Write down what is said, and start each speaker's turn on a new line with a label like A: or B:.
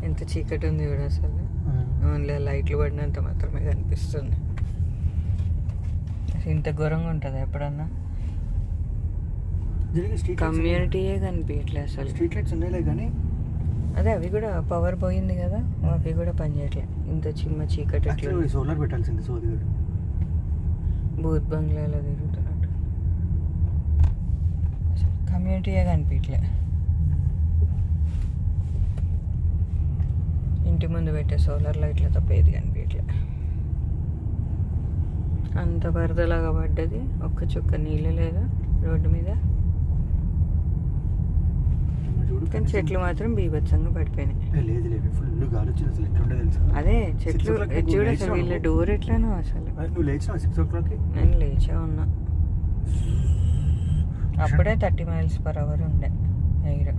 A: ఎంత చీకటి ఉంది కూడా అసలు. ఓన్లీ లైట్లు పడినంత మాత్రమే కనిపిస్తుంది. అసలు ఇంత ఘోరంగా ఉంటుంది ఎప్పుడన్నా. కమ్యూనిటీయే కనిపించట్లే అసలు.
B: స్ట్రీట్ లైట్స్ ఉన్నాయి కానీ
A: అదే అవి కూడా పవర్ పోయింది కదా, అవి కూడా పనిచేయట్లే. ఇంత చిమ్మ చీకటి
B: సోలార్ పెట్టాల్సింది. సోది
A: భూత్ బంగ్లాలో తిరుగుతున్నట్టు. అసలు కమ్యూనిటీయే కనిపించలే. ఇంటి ముందు పెట్టే సోలార్ లైట్ల తప్ప ఏది కనిపించలే. అంత వరదలాగా పడ్డది, ఒక్క చుక్క నీళ్ళు లేదు రోడ్డు మీద. కానీ చెట్లు మాత్రం బీభత్సంగా పడిపోయినాయి. అదే చెట్లు చూడ అసలు. వీళ్ళ డోర్ ఎట్లానో అసలు. నేను లేచా ఉన్నా. అప్పుడే 30 miles per hour ఉండే ఎయిర్.